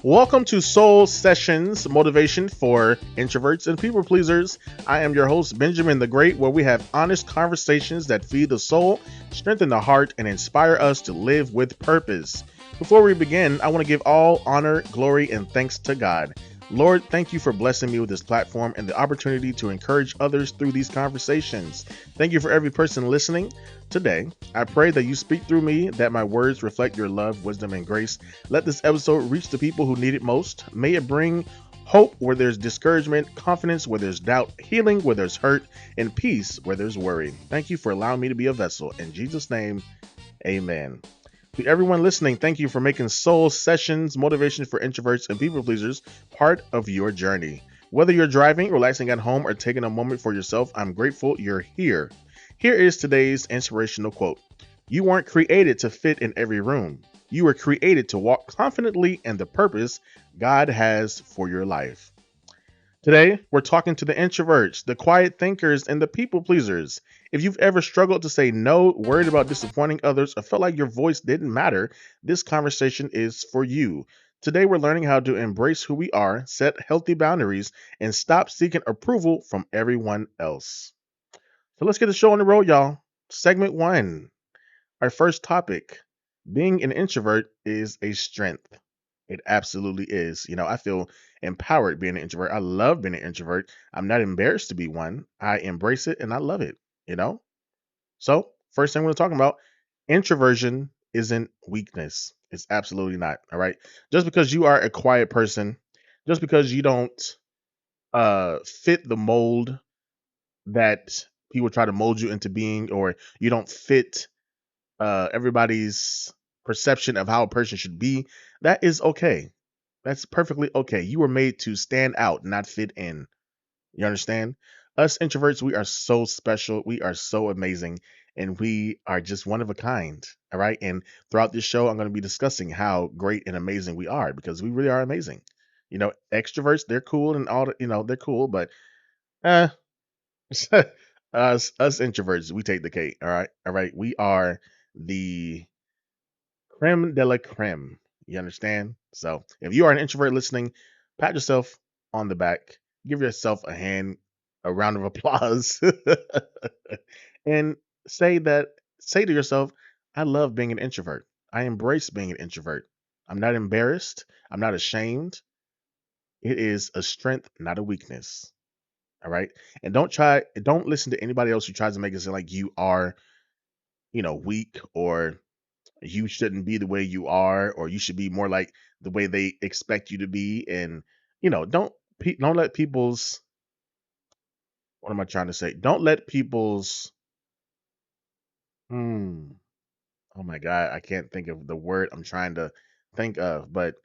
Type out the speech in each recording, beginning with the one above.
Welcome to Soul Sessions, motivation for introverts and people pleasers. I am your host, Benjamin the Great, where we have honest conversations that feed the soul, strengthen the heart, and inspire us to live with purpose. Before we begin, I want to give all honor, glory, and thanks to God. Lord, thank you for blessing me with this platform and the opportunity to encourage others through these conversations. Thank you for every person listening today. I pray that you speak through me, that my words reflect your love, wisdom, and grace. Let this episode reach the people who need it most. May it bring hope where there's discouragement, confidence where there's doubt, healing where there's hurt, and peace where there's worry. Thank you for allowing me to be a vessel. In Jesus' name, amen. To everyone listening, thank you for making Soul Sessions, motivation for introverts and people pleasers, part of your journey. Whether you're driving, relaxing at home, or taking a moment for yourself, I'm grateful you're here. Here is today's inspirational quote. You weren't created to fit in every room. You were created to walk confidently in the purpose God has for your life. Today, we're talking to the introverts, the quiet thinkers, and the people pleasers. If you've ever struggled to say no, worried about disappointing others, or felt like your voice didn't matter, this conversation is for you. Today, we're learning how to embrace who we are, set healthy boundaries, and stop seeking approval from everyone else. So let's get the show on the road, y'all. Segment one. Our first topic, being an introvert is a strength. It absolutely is. I feel empowered being an introvert. I love being an introvert. I'm not embarrassed to be one. I embrace it and I love it, you know? So, first thing we're talking about, introversion isn't weakness. It's absolutely not. All right. Just because you are a quiet person, just because you don't fit the mold that people try to mold you into being, or you don't fit everybody's perception of how a person should be, that is okay. That's perfectly okay. You were made to stand out, not fit in. You understand? Us introverts, we are so special. We are so amazing. And we are just one of a kind. All right. And throughout this show, I'm going to be discussing how great and amazing we are because we really are amazing. Extroverts, they're cool and all, they're cool, but uh, us introverts, we take the cake. All right. All right. We are the creme de la creme. You understand? So if you are an introvert listening, pat yourself on the back, give yourself a round of applause, and say to yourself, I love being an introvert. I embrace being an introvert. I'm not embarrassed. I'm not ashamed. It is a strength, not a weakness. All right. And don't listen to anybody else who tries to make it seem like you are, weak, or you shouldn't be the way you are, or you should be more like the way they expect you to be. And don't let people's, what am I trying to say? Don't let people's, hmm, oh my God, I can't think of the word I'm trying to think of. But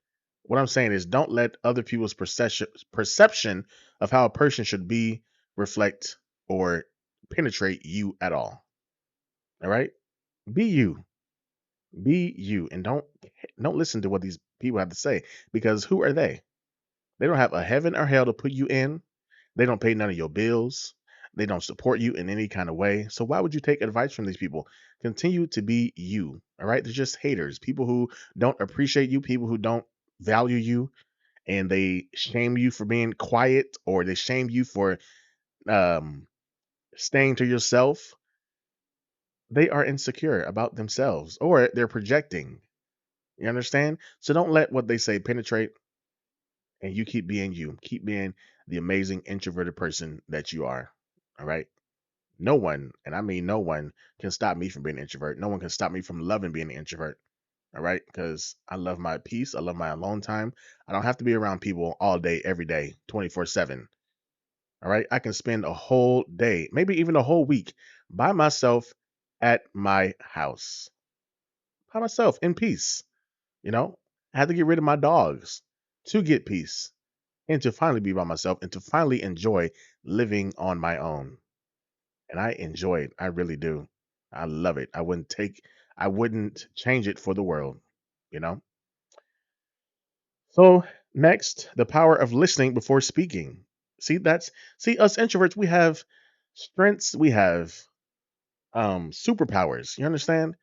what I'm saying is, don't let other people's perception of how a person should be reflect or penetrate you at all right. Be you. Be you, and don't listen to what these people have to say, because who are they? They don't have a heaven or hell to put you in. They don't pay none of your bills. They don't support you in any kind of way. So why would you take advice from these people? Continue to be you. All right. They're just haters, people who don't appreciate you, people who don't value you, and they shame you for being quiet, or they shame you for um staying to yourself. They are insecure about themselves, or they're projecting. You understand? So don't let what they say penetrate, and you keep being you. Keep being the amazing introverted person that you are. All right. No one, and I mean no one, can stop me from being an introvert. No one can stop me from loving being an introvert. All right. Because I love my peace. I love my alone time. I don't have to be around people all day, every day, 24/7. All right. I can spend a whole day, maybe even a whole week by myself at my house, by myself in peace. You know, I had to get rid of my dogs to get peace, and to finally be by myself, and to finally enjoy living on my own. And I enjoy it. I really do. I love it. I wouldn't change it for the world, you know? So next, the power of listening before speaking. See, us introverts, we have strengths, we have superpowers. You understand?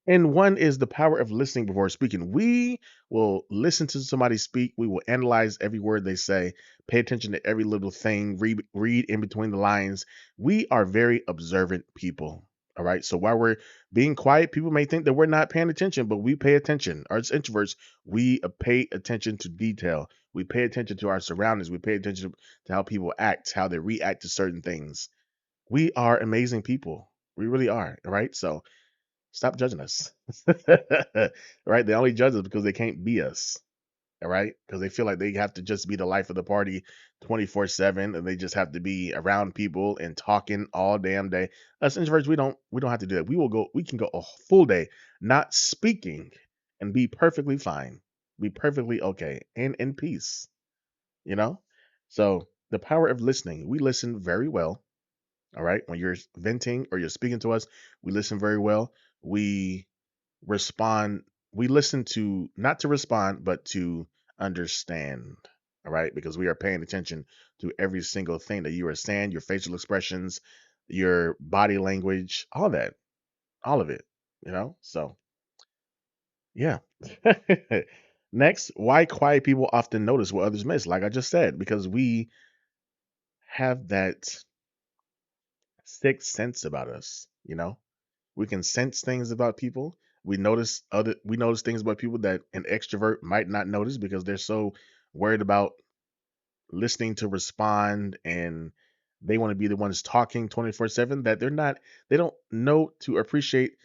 And one is the power of listening before speaking. We will listen to somebody speak. We will analyze every word they say, pay attention to every little thing, read in between the lines. We are very observant people. All right. So while we're being quiet, people may think that we're not paying attention, but we pay attention. As introverts, we pay attention to detail. We pay attention to our surroundings. We pay attention to how people act, how they react to certain things. We are amazing people. We really are. All right. So stop judging us. Right? They only judge us because they can't be us. All right? Because they feel like they have to just be the life of the party 24/7 and they just have to be around people and talking all damn day. Us introverts, we don't have to do that. We can go a full day not speaking and be perfectly fine. Be perfectly okay and in peace, you know? So the power of listening. We listen very well. All right. When you're venting or you're speaking to us, we listen very well. We respond. We listen to not to respond, but to understand. All right. Because we are paying attention to every single thing that you are saying, your facial expressions, your body language, all of it, So, yeah. Next, why quiet people often notice what others miss? Like I just said, because we have that sixth sense about us. We can sense things about people. We notice things about people that an extrovert might not notice because they're so worried about listening to respond and they want to be the ones talking 24/7 that they don't know to appreciate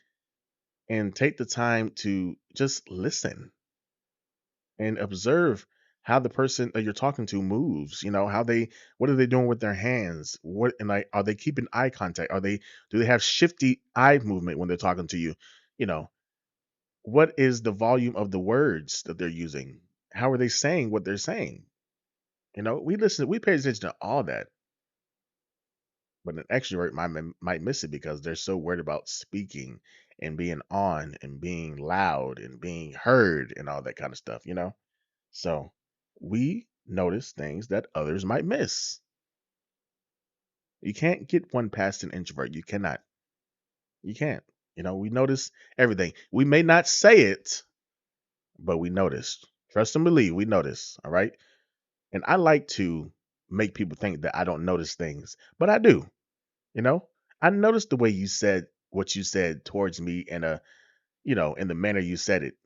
and take the time to just listen and observe how the person that you're talking to moves, what are they doing with their hands? What and like are they keeping eye contact? Do they have shifty eye movement when they're talking to you? You know, what is the volume of the words that they're using? How are they saying what they're saying? We pay attention to all that, but an extrovert might miss it because they're so worried about speaking and being on and being loud and being heard and all that kind of stuff. So we notice things that others might miss. You can't get one past an introvert. You cannot. You can't. We notice everything. We may not say it, but we notice. Trust and believe, we notice. All right. And I like to make people think that I don't notice things, but I do. You know, I noticed the way you said what you said towards me in the manner you said it.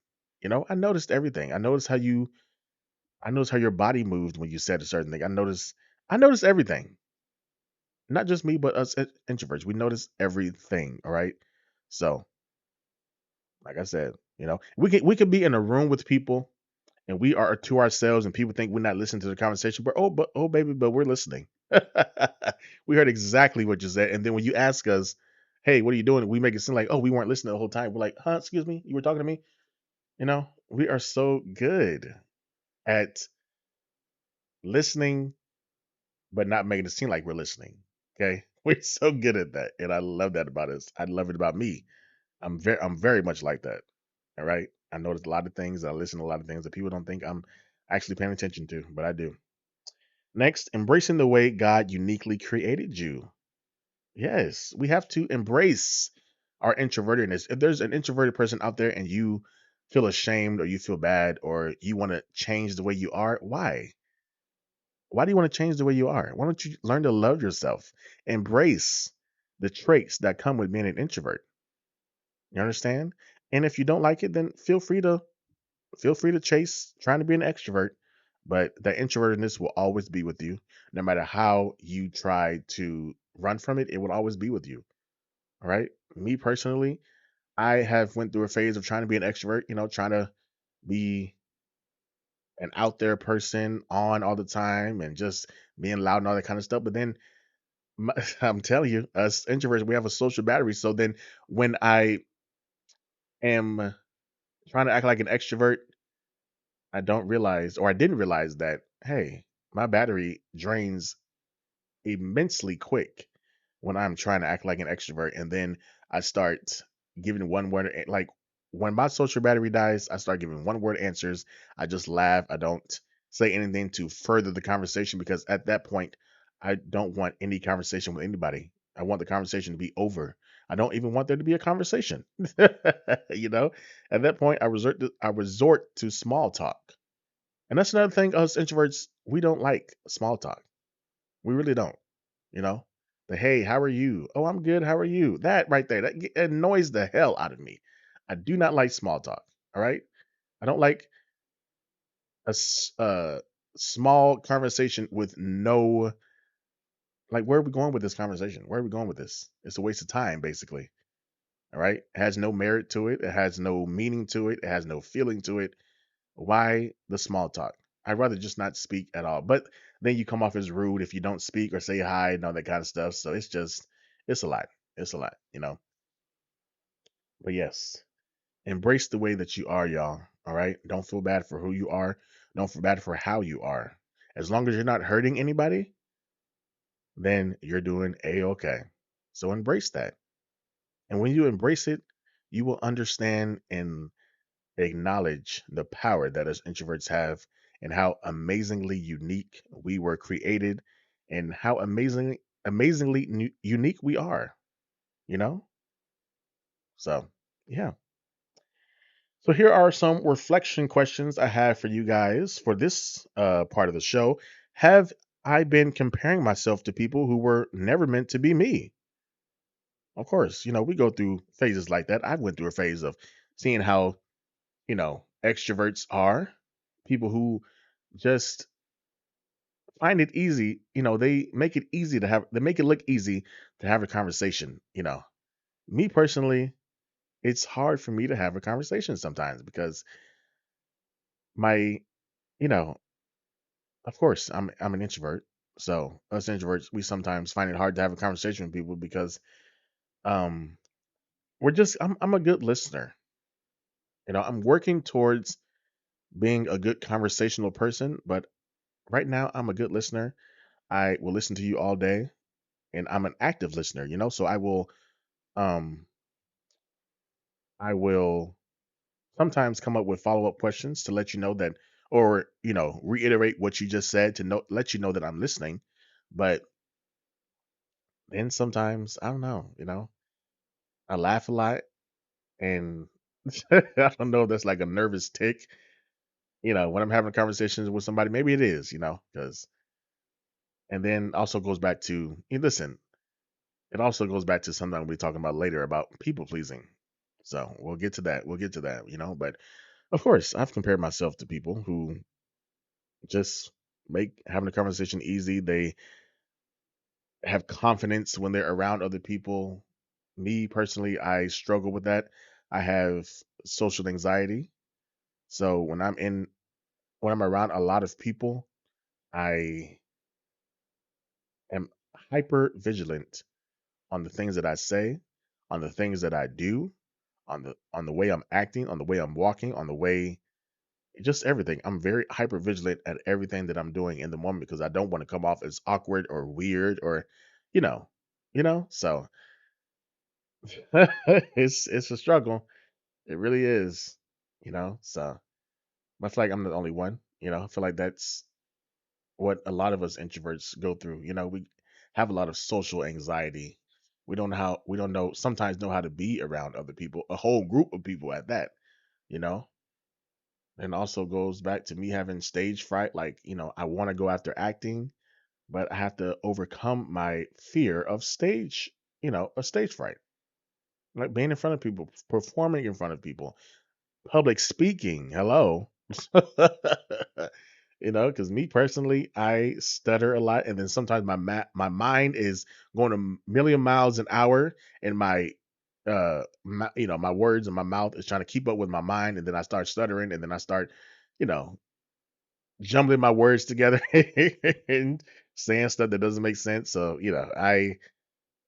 I noticed everything. I noticed how your body moved when you said a certain thing. I noticed everything. Not just me, but us introverts. We notice everything. All right. So, like I said, we could be in a room with people and we are to ourselves and people think we're not listening to the conversation, but baby, but we're listening. We heard exactly what you said. And then when you ask us, hey, what are you doing? We make it seem like, oh, we weren't listening the whole time. We're like, huh, excuse me, you were talking to me? We are so good at listening, but not making it seem like we're listening. Okay. We're so good at that. And I love that about us. I love it about me. I'm very much like that. All right. I notice a lot of things. I listen to a lot of things that people don't think I'm actually paying attention to, but I do. Next, embracing the way God uniquely created you. Yes, we have to embrace our introvertedness. If there's an introverted person out there and you feel ashamed or you feel bad or you want to change the way you are, why? Why do you want to change the way you are? Why don't you learn to love yourself? Embrace the traits that come with being an introvert. You understand? And if you don't like it, then feel free to chase trying to be an extrovert, but that introvertedness will always be with you. No matter how you try to run from it, it will always be with you. All right. Me personally, I have went through a phase of trying to be an extrovert, trying to be an out there person on all the time and just being loud and all that kind of stuff. But then I'm telling you, us introverts, we have a social battery. So then when I am trying to act like an extrovert, I don't realize, or I didn't realize that, hey, my battery drains immensely quick when I'm trying to act like an extrovert. And then I start giving one word, like when my social battery dies, I start giving one word answers. I just laugh. I don't say anything to further the conversation because at that point, I don't want any conversation with anybody. I want the conversation to be over. I don't even want there to be a conversation. you know, at that point, I resort to small talk, and that's another thing. Us introverts, we don't like small talk. We really don't. You know, the hey, how are you? Oh, I'm good. How are you? That right there, that annoys the hell out of me. I do not like small talk. All right, I don't like a small conversation with no, like, where are we going with this conversation? Where are we going with this? It's a waste of time, basically. All right, it has no merit to it. It has no meaning to it. It has no feeling to it. Why the small talk? I'd rather just not speak at all. But then you come off as rude if you don't speak or say hi and all that kind of stuff. So it's a lot. It's a lot, you know. But yes, embrace the way that you are, y'all. All right. Don't feel bad for who you are. Don't feel bad for how you are. As long as you're not hurting anybody, then you're doing a okay. So embrace that. And when you embrace it, you will understand and acknowledge the power that us introverts have and how amazingly unique we were created and how amazingly unique we are, you know? So, yeah. So here are some reflection questions I have for you guys for this part of the show. Have I been comparing myself to people who were never meant to be me? Of course, we go through phases like that. I went through a phase of seeing how, extroverts are, people who just find it easy, they make it look easy to have a conversation. Me personally, it's hard for me to have a conversation sometimes because my, you know, of course, I'm an introvert. So us introverts, we sometimes find it hard to have a conversation with people because um I'm a good listener. I'm working towards being a good conversational person, but right now I'm a good listener. I will listen to you all day and I'm an active listener. So um I will sometimes come up with follow-up questions to let you know that, or reiterate what you just said to let you know that I'm listening. But then sometimes I don't know. I laugh a lot and I don't know if that's like a nervous tick, when I'm having conversations with somebody. Maybe it is, because and then also goes back to listen, it also goes back to something we'll be talking about later about people pleasing. So we'll get to that. We'll get to that. But of course, I've compared myself to people who just make having a conversation easy. They have confidence when they're around other people. Me personally, I struggle with that. I have social anxiety. So when I'm around a lot of people, I am hyper vigilant on the things that I say, on the things that I do, on the way I'm acting, on the way I'm walking, on the way just everything. I'm very hyper vigilant at everything that I'm doing in the moment because I don't want to come off as awkward or weird or you know, So it's a struggle. It really is. So I feel like I'm the only one. I feel like that's what a lot of us introverts go through. We have a lot of social anxiety. We don't know sometimes know how to be around other people, a whole group of people at that, you know? And also goes back to me having stage fright. Like, I want to go after acting, but I have to overcome my fear of a stage fright. Like being in front of people, performing in front of people, public speaking. Hello. Because me personally, I stutter a lot, and then sometimes my mind is going a million miles an hour, and my words and my mouth is trying to keep up with my mind, and then I start stuttering, and then I start, you know, jumbling my words together and saying stuff that doesn't make sense. So I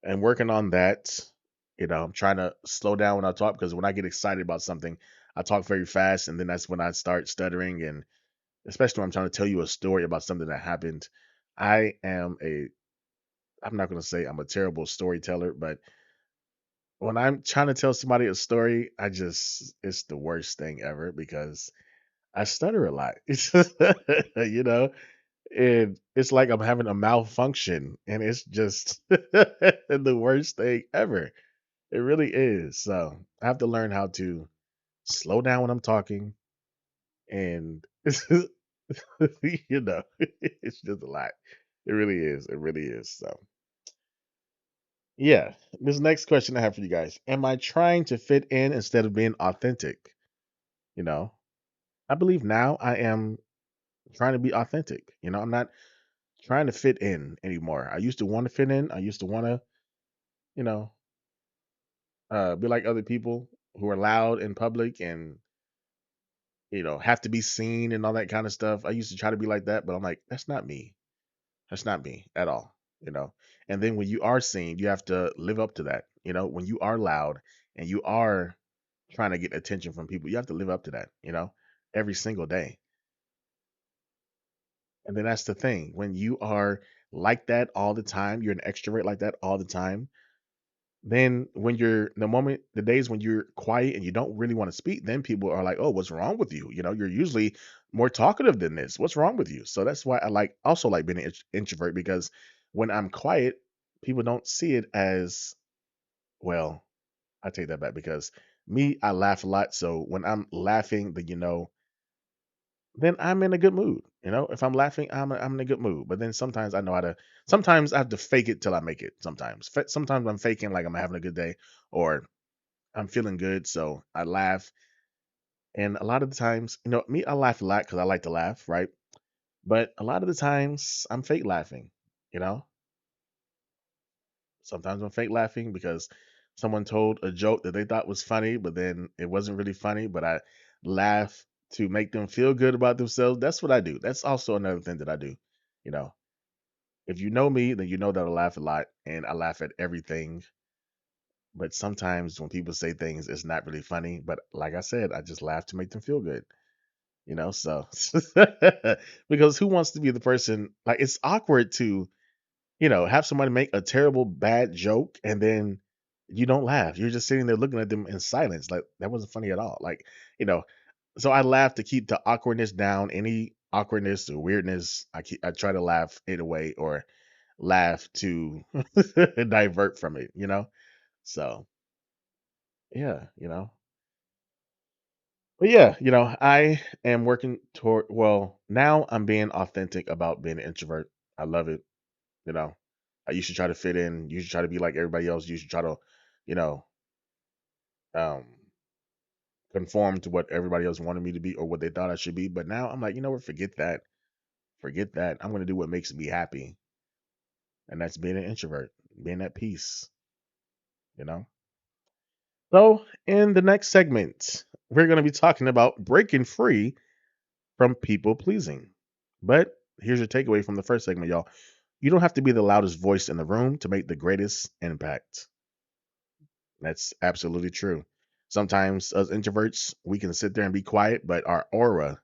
am working on that. I'm trying to slow down when I talk because when I get excited about something, I talk very fast, and then that's when I start stuttering and especially when I'm trying to tell you a story about something that happened. I am a I'm not going to say I'm a terrible storyteller, but when I'm trying to tell somebody a story, it's the worst thing ever because I stutter a lot. It's you know, and it's like I'm having a malfunction and it's just the worst thing ever. It really is. So I have to learn how to slow down when I'm talking, and it's just a lot. It really is. It really is. So yeah, this next question I have for you guys: am I trying to fit in instead of being authentic? You know, I believe now I am trying to be authentic. I'm not trying to fit in anymore. I used to want to fit in. I used to want to, you know, be like other people who are loud in public and have to be seen and all that kind of stuff. I used to try to be like that, but I'm like, that's not me. That's not me at all. You know. And then when you are seen, you have to live up to that. When you are loud and you are trying to get attention from people, you have to live up to that. Every single day. And then that's the thing. When you are like that all the time, you're an extrovert like that all the time. Then when the days when you're quiet and you don't really want to speak, then people are like, "Oh, what's wrong with you? You're usually more talkative than this. What's wrong with you?" So that's why I also like being an introvert, because when I'm quiet, people don't see it as, well, I take that back, because me, I laugh a lot. So when I'm laughing, then I'm in a good mood. If I'm laughing, I'm in a good mood. But then sometimes I know how to. Sometimes I have to fake it till I make it. Sometimes I'm faking like I'm having a good day, or I'm feeling good, so I laugh. And a lot of the times, me, I laugh a lot because I like to laugh, right? But a lot of the times, I'm fake laughing. You know, Sometimes I'm fake laughing because someone told a joke that they thought was funny, but then it wasn't really funny. But I laugh to make them feel good about themselves. That's what I do. That's also another thing that I do. You know, if you know me, then you know that I laugh a lot and I laugh at everything. But sometimes when people say things, it's not really funny. But like I said, I just laugh to make them feel good. So because who wants to be the person, like, it's awkward to, have somebody make a terrible bad joke and then you don't laugh. You're just sitting there looking at them in silence. Like, that wasn't funny at all. Like, you know, so I laugh to keep the awkwardness down. Any awkwardness or weirdness, I try to laugh it away, or laugh to divert from it. So yeah, but yeah, I am working toward, well, now I'm being authentic about being an introvert. I love it. You know, I used to try to fit in, used to try to be like everybody else, used to try to, you know, um, conform to what everybody else wanted me to be or what they thought I should be. But now I'm like, you know what, forget that. Forget that. I'm going to do what makes me happy. And that's being an introvert, being at peace, you know? So, in the next segment, we're going to be talking about breaking free from people pleasing. But here's your takeaway from the first segment, y'all. You don't have to be the loudest voice in the room to make the greatest impact. That's absolutely true. Sometimes, as introverts, we can sit there and be quiet, but our aura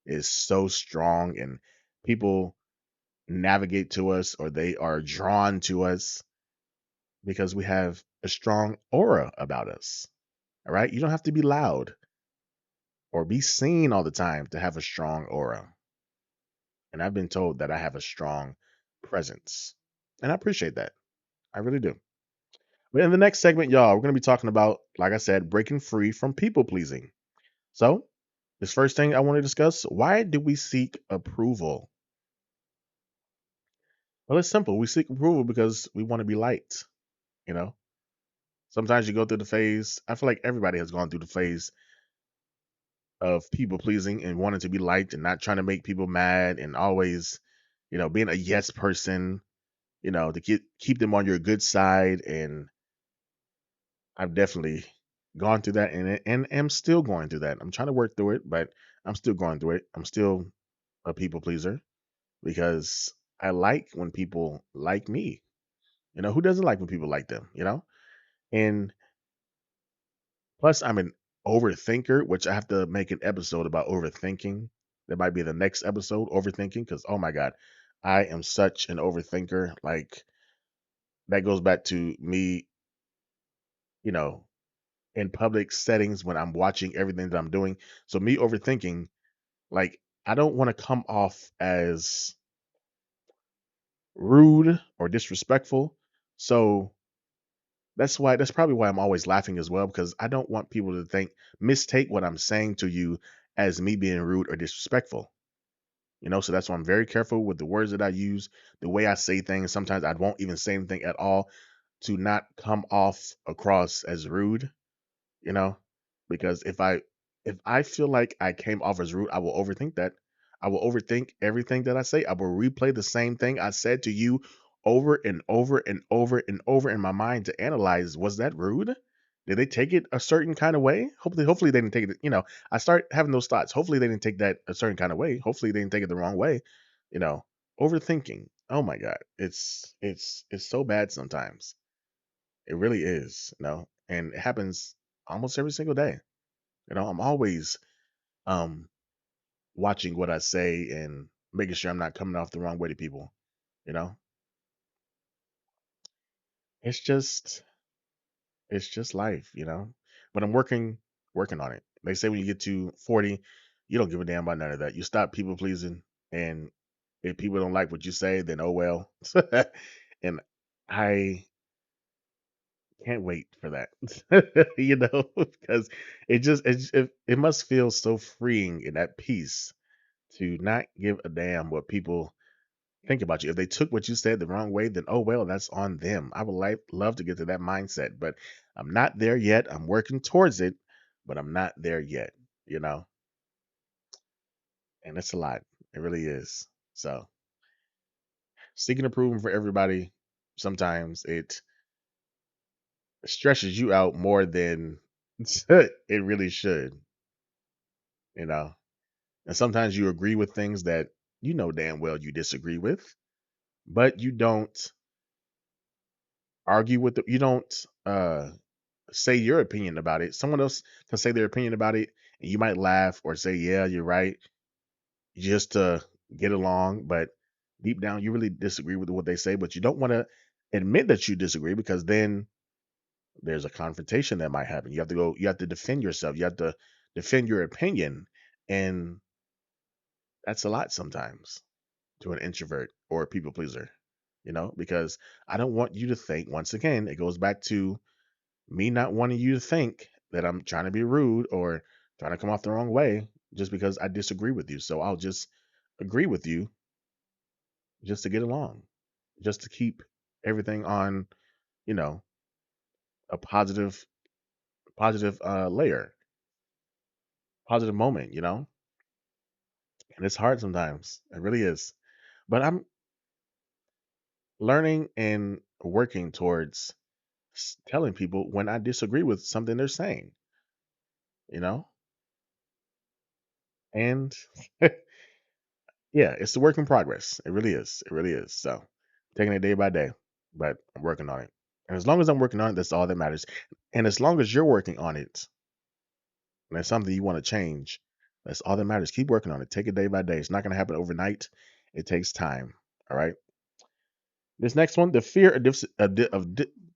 is so strong, and people navigate to us, or they are drawn to us because we have a strong aura about us. All right. You don't have to be loud or be seen all the time to have a strong aura. And I've been told that I have a strong presence. And I appreciate that. I really do. But in the next segment, y'all, we're going to be talking about, like I said, breaking free from people pleasing. So, this first thing I want to discuss: why do we seek approval? Well, it's simple. We seek approval because we want to be liked. You know, Sometimes you go through the phase. I feel like everybody has gone through the phase of people pleasing and wanting to be liked and not trying to make people mad, and always, being a yes person, to keep them on your good side. And I've definitely gone through that, and am still going through that. I'm trying to work through it, but I'm still going through it. I'm still a people pleaser because I like when people like me. Who doesn't like when people like them? And plus, I'm an overthinker, which I have to make an episode about overthinking. That might be the next episode, overthinking, because oh my God, I am such an overthinker. Like, that goes back to me, you know, in public settings when I'm watching everything that I'm doing. So me overthinking, like, I don't want to come off as rude or disrespectful. So That's probably why I'm always laughing as well, because I don't want people to think mistake what I'm saying to you as me being rude or disrespectful. So that's why I'm very careful with the words that I use, the way I say things. Sometimes I won't even say anything at all to not come off across as rude, you know, because if I feel like I came off as rude, I will overthink that. I will overthink everything that I say. I will replay the same thing I said to you over and over and over and over in my mind to analyze, was that rude? Did they take it a certain kind of way? Hopefully they didn't take it. I start having those thoughts. Hopefully they didn't take that a certain kind of way. Hopefully they didn't take it the wrong way. You know, Overthinking. Oh my God. It's so bad sometimes. It really is. And it happens almost every single day. I'm always um watching what I say and making sure I'm not coming off the wrong way to people. You know, it's just it's just life. But I'm working on it. They say when you get to 40, you don't give a damn about none of that. You stop people pleasing, and if people don't like what you say, then oh well. And I can't wait for that. Because it must feel so freeing and at peace to not give a damn what people think about you. If they took what you said the wrong way, then oh well, that's on them. I would love to get to that mindset, but I'm not there yet. I'm working towards it, but I'm not there yet, you know? And it's a lot. It really is. So seeking approval for everybody, sometimes it stresses you out more than it really should, you know? And sometimes you agree with things that you know damn well you disagree with, but you don't argue with you don't say your opinion about it. Someone else can say their opinion about it, and you might laugh or say, "Yeah, you're right," just to get along. But deep down, you really disagree with what they say, but you don't want to admit that you disagree because then there's a confrontation that might happen. You have to defend yourself. You have to defend your opinion, and that's a lot sometimes to an introvert or a people pleaser. Because I don't want you to think. Once again, it goes back to me not wanting you to think that I'm trying to be rude or trying to come off the wrong way just because I disagree with you. So I'll just agree with you just to get along, just to keep everything on, you know, a positive layer, positive moment. And it's hard sometimes. It really is. But I'm learning and working towards telling people when I disagree with something they're saying, you know? And yeah, it's a work in progress. It really is. It really is. So taking it day by day, but I'm working on it. And as long as I'm working on it, that's all that matters. And as long as you're working on it, and it's something you want to change, that's all that matters. Keep working on it. Take it day by day. It's not going to happen overnight. It takes time. All right. This next one, the fear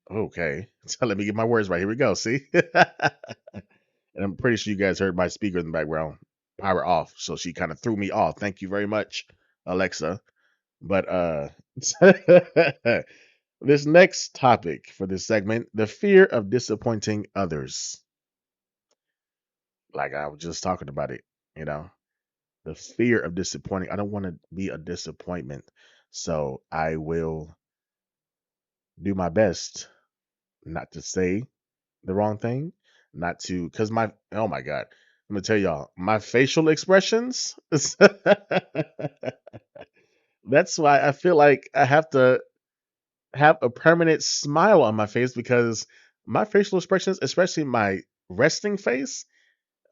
okay. So let me get my words right. Here we go. See? And I'm pretty sure you guys heard my speaker in the background. Power off. So she kind of threw me off. Thank you very much, Alexa. But this next topic for this segment, the fear of disappointing others. Like I was just talking about it, you know, the fear of disappointing. I don't want to be a disappointment. So I will do my best not to say the wrong thing, not to, because oh my God, I'm going to tell y'all, my facial expressions, that's why I feel like I have to have a permanent smile on my face because my facial expressions, especially my resting face,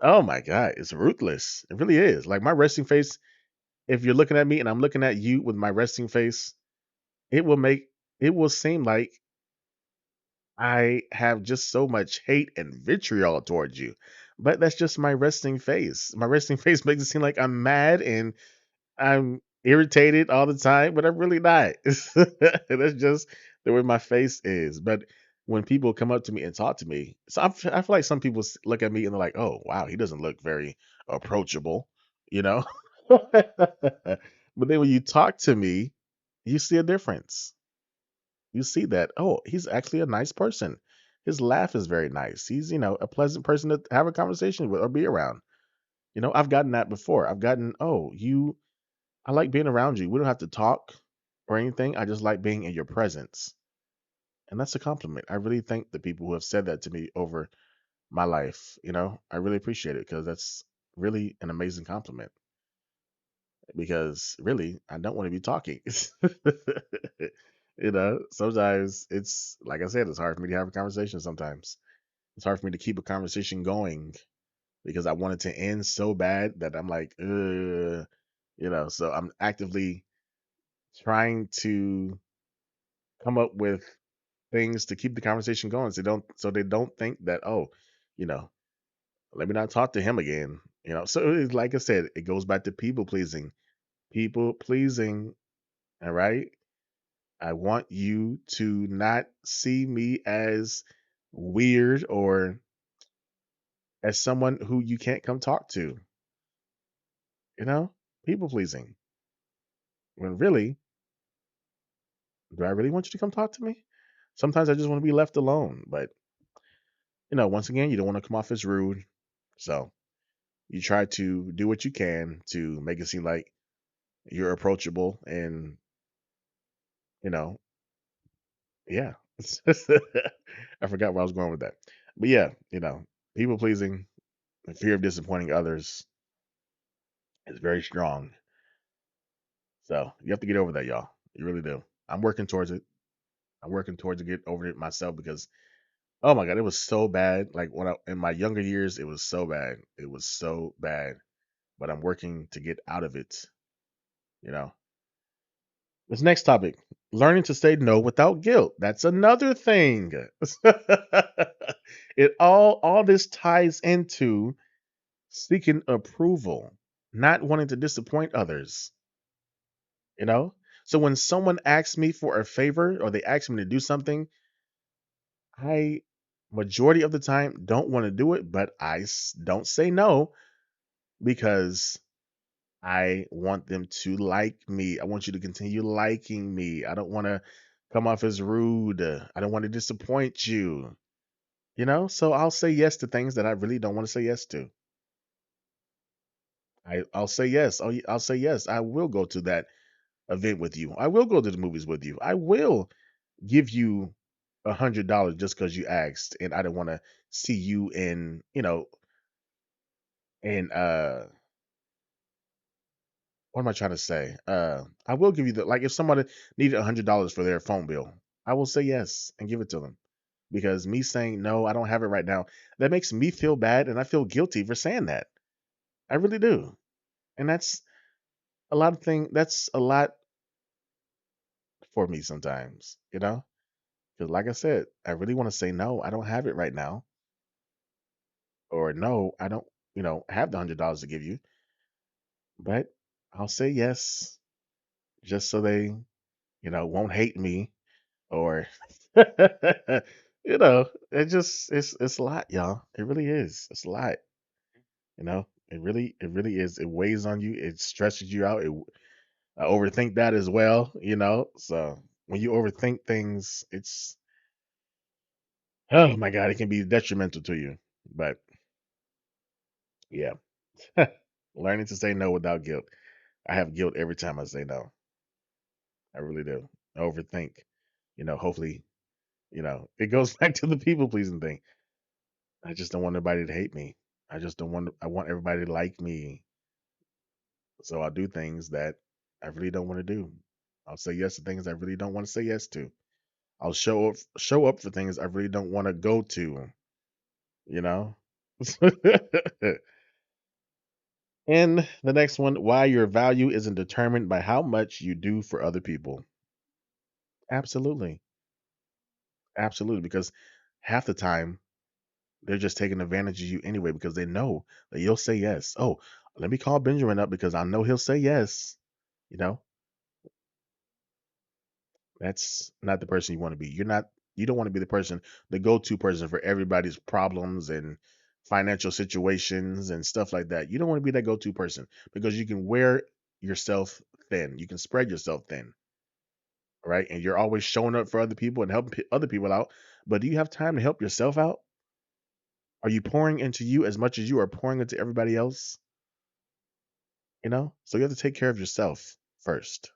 oh my God, it's ruthless. It really is. Like my resting face, if you're looking at me and I'm looking at you with my resting face, it will make it will seem like I have just so much hate and vitriol towards you. But that's just my resting face. My resting face makes it seem like I'm mad and I'm irritated all the time, but I'm really not. That's just the way my face is. But when people come up to me and talk to me, so I feel like some people look at me and they're like, "Oh, wow, he doesn't look very approachable," you know. But then when you talk to me, you see a difference. You see that, oh, he's actually a nice person. His laugh is very nice. He's, a pleasant person to have a conversation with or be around. I've gotten that before. I've gotten, oh, I like being around you. We don't have to talk or anything. I just like being in your presence. And that's a compliment. I really thank the people who have said that to me over my life. I really appreciate it because that's really an amazing compliment. Because really, I don't want to be talking. Sometimes it's like I said, it's hard for me to have a conversation sometimes. It's hard for me to keep a conversation going because I want it to end so bad that I'm like, so I'm actively trying to come up with things to keep the conversation going so they don't think that, oh, you know, let me not talk to him again. So like I said, it goes back to people pleasing. People pleasing, all right? I want you to not see me as weird or as someone who you can't come talk to, you know? People pleasing. When really, do I really want you to come talk to me? Sometimes I just want to be left alone, but once again, you don't want to come off as rude. So you try to do what you can to make it seem like you're approachable and, you know, yeah. I forgot where I was going with that. But yeah, people pleasing, the fear of disappointing others is very strong. So you have to get over that, y'all. You really do. I'm working towards it. I'm working towards to get over it myself because oh my god, it was so bad. Like when in my younger years, it was so bad. It was so bad. But I'm working to get out of it. You know. This next topic: learning to say no without guilt. That's another thing. All this ties into seeking approval, not wanting to disappoint others. You know. So when someone asks me for a favor or they ask me to do something, I majority of the time don't want to do it, but don't say no because I want them to like me. I want you to continue liking me. I don't want to come off as rude. I don't want to disappoint you. So I'll say yes to things that I really don't want to say yes to. I'll say yes. I'll say yes. I will go to that event with you. I will go to the movies with you. I will give you $100 just because you asked, and I don't want to see you in what am I trying to say? I will give you the like if somebody needed $100 for their phone bill, I will say yes and give it to them. Because me saying no, I don't have it right now, that makes me feel bad and I feel guilty for saying that. I really do. And that's a lot for me sometimes, Because like I said, I really want to say no, I don't have it right now. Or no, I don't, have the $100 to give you. But I'll say yes just so they, won't hate me or it's a lot, y'all. It really is. It's a lot. It really is. It weighs on you. It stresses you out. I overthink that as well. So when you overthink things, it's oh my god, it can be detrimental to you. But yeah, learning to say no without guilt. I have guilt every time I say no. I really do. I overthink. Hopefully, it goes back to the people pleasing thing. I just don't want nobody to hate me. I just don't want. I want everybody to like me. So I'll do things that I really don't want to do. I'll say yes to things I really don't want to say yes to. I'll show up for things I really don't want to go to. You know. And the next one, why your value isn't determined by how much you do for other people. Absolutely, absolutely. Because half the time they're just taking advantage of you anyway because they know that you'll say yes. Oh, let me call Benjamin up because I know he'll say yes. You know, that's not the person you want to be. You don't want to be the person, the go-to person for everybody's problems and financial situations and stuff like that. You don't want to be that go-to person because you can wear yourself thin. You can spread yourself thin. right? And you're always showing up for other people and helping other people out. But do you have time to help yourself out? Are you pouring into you as much as you are pouring into everybody else? So you have to take care of yourself first.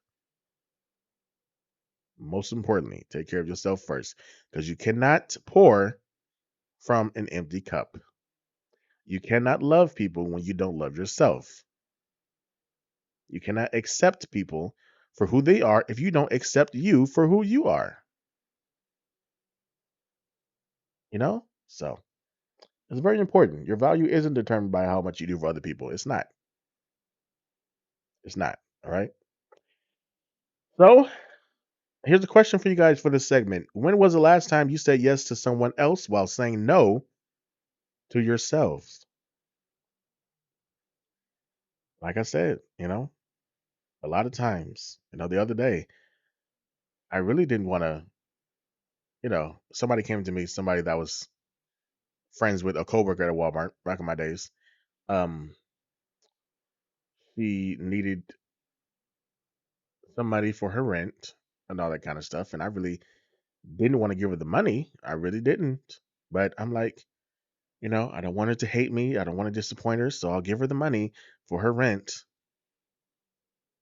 Most importantly, take care of yourself first because you cannot pour from an empty cup. You cannot love people when you don't love yourself. You cannot accept people for who they are if you don't accept you for who you are. So it's very important. Your value isn't determined by how much you do for other people. It's not. It's not. All right. So here's a question for you guys for this segment. When was the last time you said yes to someone else while saying no to yourselves? Like I said, a lot of times, the other day, I really didn't want to, somebody came to me, somebody that was friends with a coworker at Walmart back in my days. Um, she needed some money for her rent and all that kind of stuff. And I really didn't want to give her the money. I really didn't. But I'm like, I don't want her to hate me. I don't want to disappoint her. So I'll give her the money for her rent,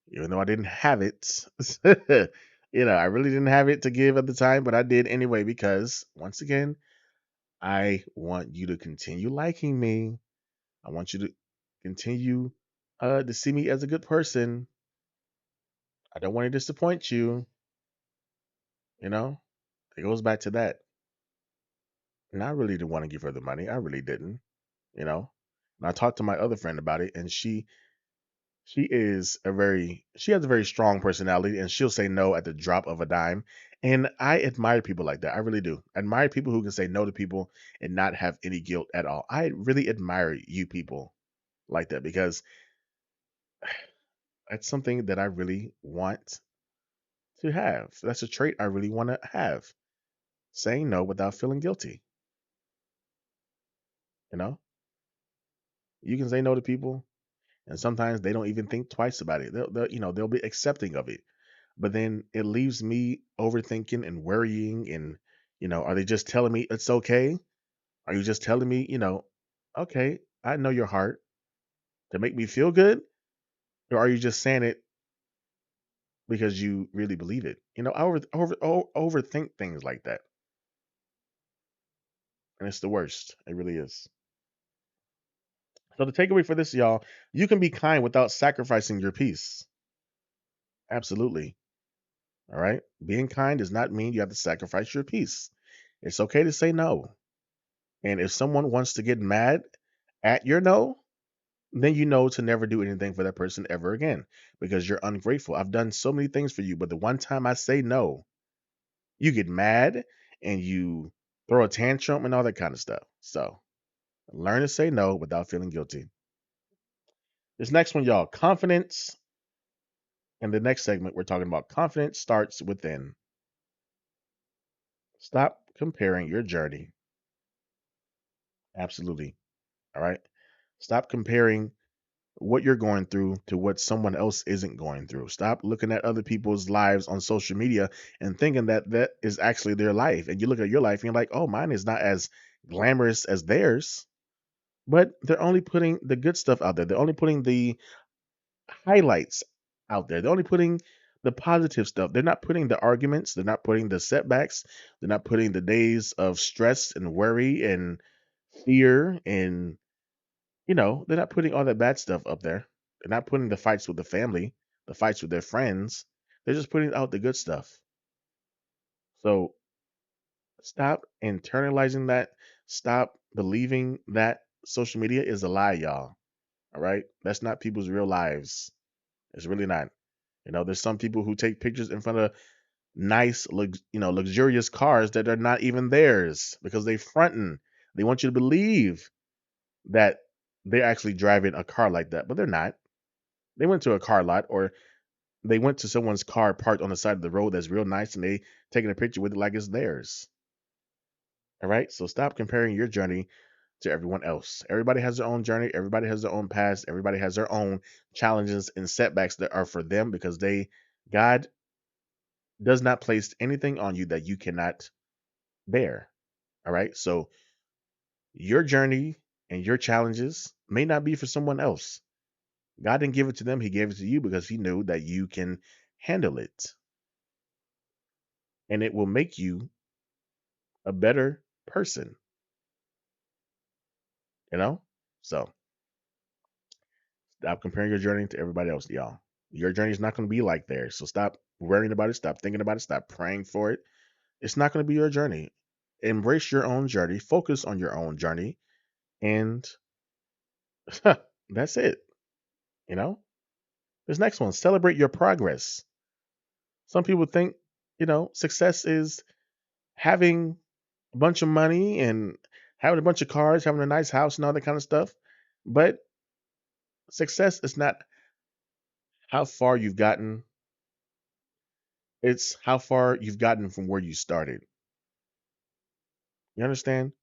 even though I didn't have it. I really didn't have it to give at the time, but I did anyway because, once again, I want you to continue liking me. I want you to continue to see me as a good person. I don't want to disappoint you. You know, it goes back to that. And I really didn't want to give her the money. I really didn't. You know, and I talked to my other friend about it, and she has a very strong personality, and she'll say no at the drop of a dime. And I admire people like that. I really do. I admire people who can say no to people and not have any guilt at all. I really admire you people like that because that's something that I really want to have. That's a trait I really want to have. Saying no without feeling guilty. You know, you can say no to people, and sometimes they don't even think twice about it. They'll be accepting of it, but then it leaves me overthinking and worrying. And are they just telling me it's okay? Are you just telling me, okay, I know your heart to make me feel good, or are you just saying it because you really believe it? Overthink things like that, and it's the worst. It really is. So the takeaway for this, y'all, you can be kind without sacrificing your peace. Absolutely. All right. Being kind does not mean you have to sacrifice your peace. It's okay to say no. And if someone wants to get mad at your no, then you know to never do anything for that person ever again because you're ungrateful. I've done so many things for you, but the one time I say no, you get mad and you throw a tantrum and all that kind of stuff. So learn to say no without feeling guilty. This next one, y'all, confidence. In the next segment, we're talking about confidence starts within. Stop comparing your journey. Absolutely. All right. Stop comparing what you're going through to what someone else isn't going through. Stop looking at other people's lives on social media and thinking that that is actually their life. And you look at your life and you're like, oh, mine is not as glamorous as theirs. But they're only putting the good stuff out there. They're only putting the highlights out there. They're only putting the positive stuff. They're not putting the arguments. They're not putting the setbacks. They're not putting the days of stress and worry and fear and they're not putting all that bad stuff up there. They're not putting the fights with the family, the fights with their friends. They're just putting out the good stuff. So stop internalizing that. Stop believing that social media is a lie, y'all. All right? That's not people's real lives. It's really not. There's some people who take pictures in front of nice, luxurious cars that are not even theirs because they fronting. They want you to believe that they're actually driving a car like that, but they're not. They went to a car lot or they went to someone's car parked on the side of the road that's real nice and they taking a picture with it like it's theirs. All right. So stop comparing your journey to everyone else. Everybody has their own journey. Everybody has their own past. Everybody has their own challenges and setbacks that are for them because God does not place anything on you that you cannot bear. All right. So your journey and your challenges may not be for someone else. God didn't give it to them. He gave it to you because he knew that you can handle it and it will make you a better person, you know? So stop comparing your journey to everybody else, y'all. Your journey is not going to be like theirs. So stop worrying about it. Stop thinking about it. Stop praying for it. It's not going to be your journey. Embrace your own journey. Focus on your own journey. And that's it. You know? This next one, celebrate your progress. Some people think, success is having a bunch of money and having a bunch of cars, having a nice house and all that kind of stuff. But success is not how far you've gotten, it's how far you've gotten from where you started. You understand?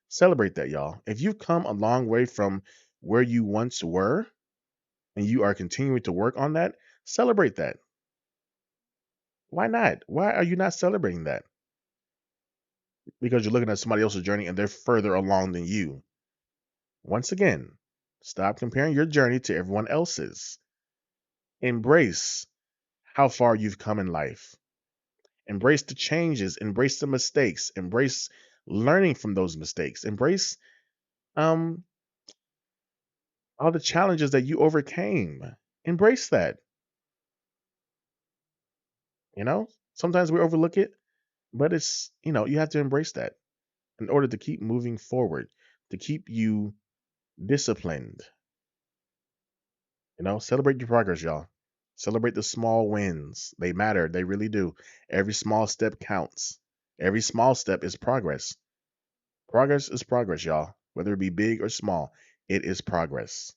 Celebrate that, y'all. If you've come a long way from where you once were and you are continuing to work on that, celebrate that. Why not? Why are you not celebrating that? Because you're looking at somebody else's journey and they're further along than you. Once again, stop comparing your journey to everyone else's. Embrace how far you've come in life. Embrace the changes, embrace the mistakes, embrace learning from those mistakes, embrace um all the challenges that you overcame. Embrace that. You know, sometimes we overlook it, but you have to embrace that in order to keep moving forward, to keep you disciplined. Celebrate your progress, y'all. Celebrate the small wins. They matter. They really do. Every small step counts. Every small step is progress. Progress is progress, y'all. Whether it be big or small, it is progress.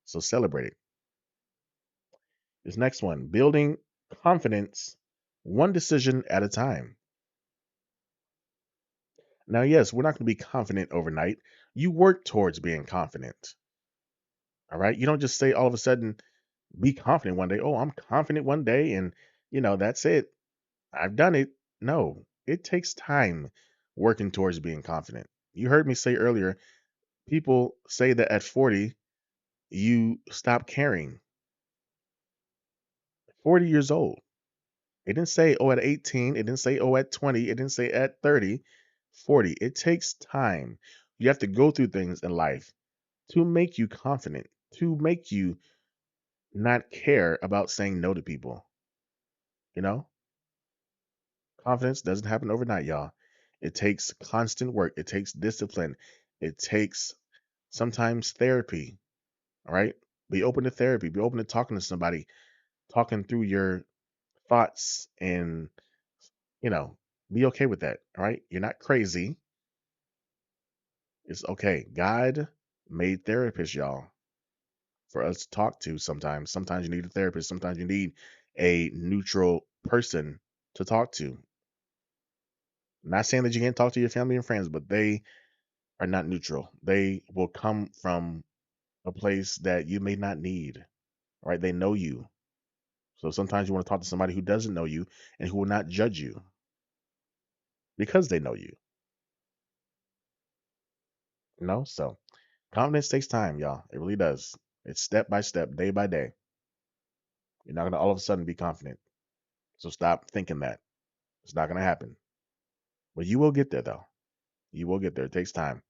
So celebrate it. This next one, building confidence one decision at a time. Now, yes, we're not going to be confident overnight. You work towards being confident. All right. You don't just say all of a sudden, be confident one day. Oh, I'm confident one day. And, that's it. I've done it. No, it takes time working towards being confident. You heard me say earlier, people say that at 40, you stop caring. 40 years old. It didn't say, oh, at 18. It didn't say, oh, at 20. It didn't say at 30, 40. It takes time. You have to go through things in life to make you confident, to make you not care about saying no to people. You know, confidence doesn't happen overnight, y'all. It takes constant work, it takes discipline, it takes sometimes therapy. All right. Be open to therapy, be open to talking to somebody, talking through your thoughts, and, you know, be okay with that. All right. You're not crazy. It's okay. God made therapists, y'all, for us to talk to sometimes. Sometimes you need a therapist. Sometimes you need a neutral person to talk to. Not saying that you can't talk to your family and friends, but they are not neutral. They will come from a place that you may not need, right? They know you. So sometimes you want to talk to somebody who doesn't know you and who will not judge you because they know you, So confidence takes time, y'all. It really does. It's step by step, day by day. You're not going to all of a sudden be confident. So stop thinking that. It's not going to happen. But you will get there, though. You will get there. It takes time.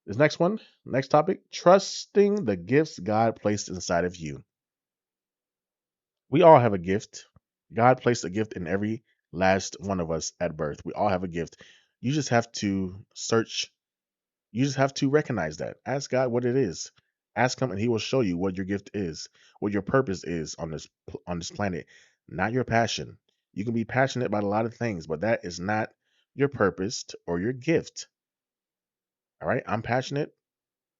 This next one, next topic, trusting the gifts God placed inside of you. We all have a gift. God placed a gift in every last one of us at birth. We all have a gift. You just have to search. You just have to recognize that. Ask God what it is. Ask him and he will show you what your gift is, what your purpose is on this planet, not your passion. You can be passionate about a lot of things, but that is not your purpose or your gift. All right? I'm passionate.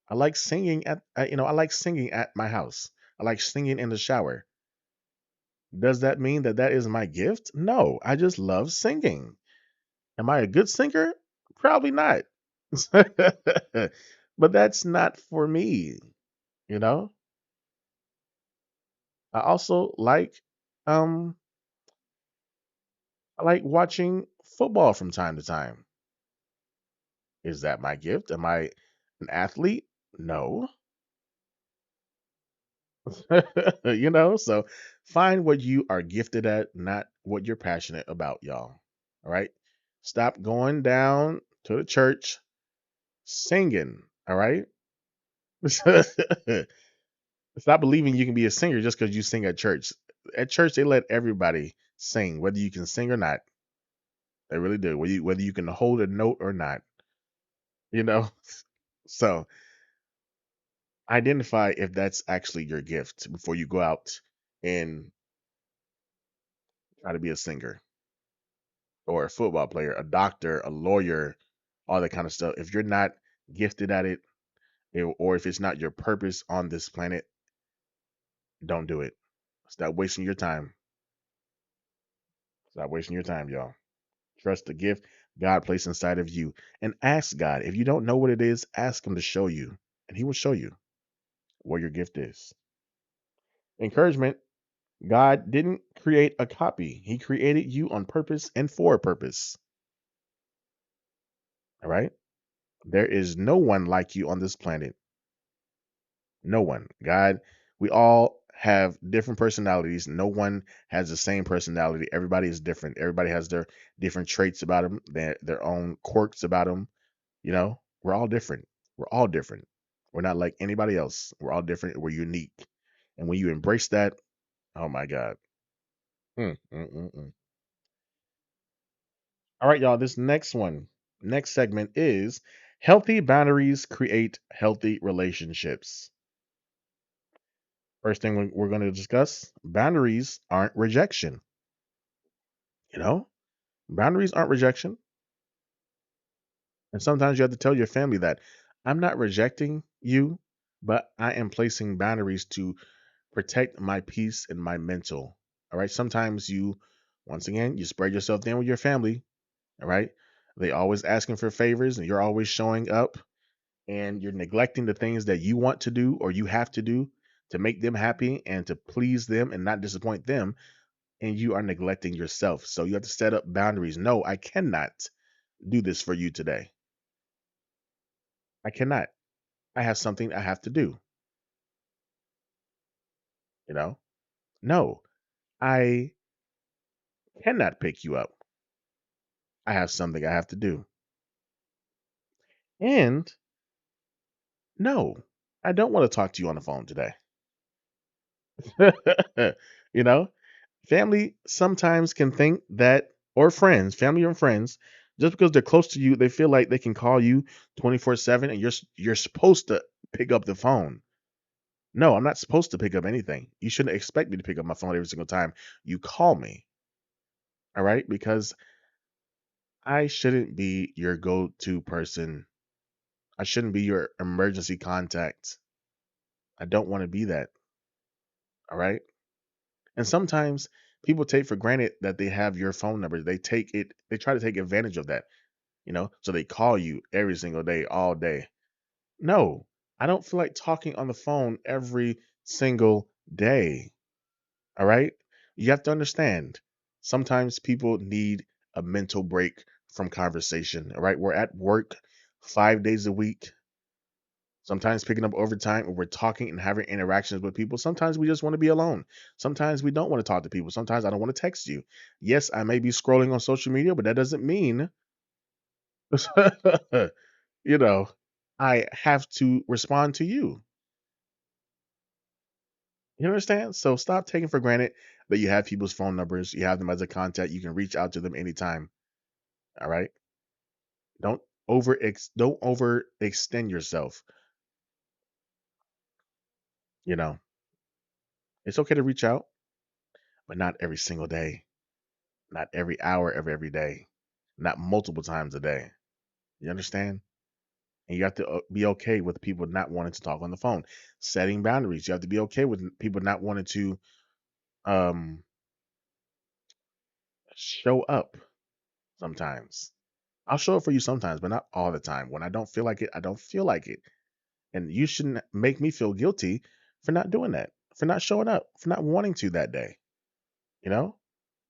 I like singing I like singing at my house. I like singing in the shower. Does that mean that that is my gift? No, I just love singing. Am I a good singer? Probably not. But that's not for me, you know? I also like um I like watching football from time to time. Is that my gift? Am I an athlete? No. So find what you are gifted at, not what you're passionate about, y'all. All right. Stop going down to the church singing. All right. Stop believing you can be a singer just because you sing at church. At church, they let everybody sing, whether you can sing or not. They really do. Whether you can hold a note or not. You know. So identify if that's actually your gift before you go out and try to be a singer or a football player, a doctor, a lawyer, all that kind of stuff. If you're not gifted at it, or if it's not your purpose on this planet, don't do it. Stop wasting your time. Stop wasting your time, y'all. Trust the gift God placed inside of you and ask God. If you don't know what it is, ask Him to show you, and He will show you what your gift is. Encouragement. God didn't create a copy, He created you on purpose and for a purpose. All right? There is no one like you on this planet. No one. God, we all have different personalities. No one has the same personality. Everybody is different. Everybody has their different traits about them, their own quirks about them. We're all different. We're all different. We're not like anybody else. We're all different. We're unique. And when you embrace that, oh my God. Mm, mm, mm, mm. All right, y'all. Next segment is healthy boundaries create healthy relationships. First thing we're going to discuss, boundaries aren't rejection. You know, boundaries aren't rejection. And sometimes you have to tell your family that I'm not rejecting you, but I am placing boundaries to protect my peace and my mental. All right. Sometimes once again, you spread yourself thin with your family. All right. They always asking for favors and you're always showing up and you're neglecting the things that you want to do or you have to do to make them happy and to please them and not disappoint them. And you are neglecting yourself. So you have to set up boundaries. No, I cannot do this for you today. I cannot. I have something I have to do. You know, no, I cannot pick you up. I have something I have to do. And no, I don't want to talk to you on the phone today. you know, family sometimes can think that, or friends, family or friends, just because they're close to you, they feel like they can call you 24/7 and you're supposed to pick up the phone. No, I'm not supposed to pick up anything. You shouldn't expect me to pick up my phone every single time you call me. All right? Because I shouldn't be your go to person. I shouldn't be your emergency contact. I don't want to be that. All right? And sometimes people take for granted that they have your phone number. They try to take advantage of that, so they call you every single day, all day. No, I don't feel like talking on the phone every single day. All right. You have to understand. Sometimes people need a mental break from conversation. All right. We're at work 5 days a week, sometimes picking up overtime, and we're talking and having interactions with people. Sometimes we just want to be alone. Sometimes we don't want to talk to people. Sometimes I don't want to text you. Yes, I may be scrolling on social media, but that doesn't mean, you know, I have to respond to you. You understand? So stop taking for granted that you have people's phone numbers, you have them as a contact, you can reach out to them anytime. All right. Don't overextend yourself. You know, it's okay to reach out, but not every single day, not every hour of every day, not multiple times a day. You understand? And you have to be okay with people not wanting to talk on the phone. Setting boundaries. You have to be okay with people not wanting to um show up sometimes. I'll show up for you sometimes, but not all the time. When I don't feel like it, I don't feel like it. And you shouldn't make me feel guilty for not doing that, for not showing up, for not wanting to that day. You know?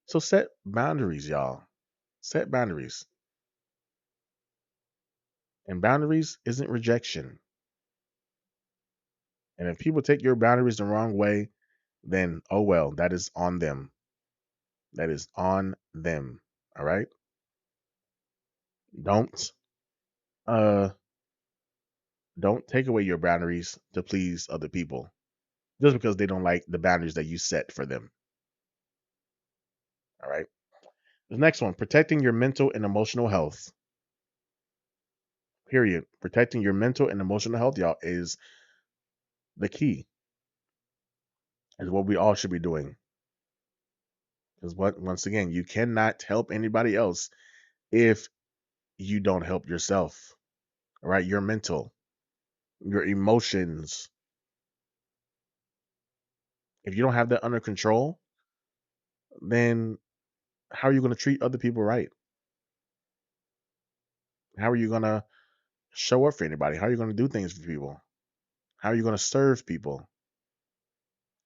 So set boundaries, y'all. Set boundaries. And boundaries isn't rejection. And if people take your boundaries the wrong way, then oh well, that is on them. That is on them. All right? Don't uh don't take away your boundaries to please other people just because they don't like the boundaries that you set for them. All right? The next one, protecting your mental and emotional health. Period. Protecting your mental and emotional health, y'all, is the key. Is what we all should be doing. Because what once again, you cannot help anybody else if you don't help yourself. All right? Your mental, your emotions. If you don't have that under control, then how are you going to treat other people right? How are you going to show up for anybody? How are you going to do things for people? How are you going to serve people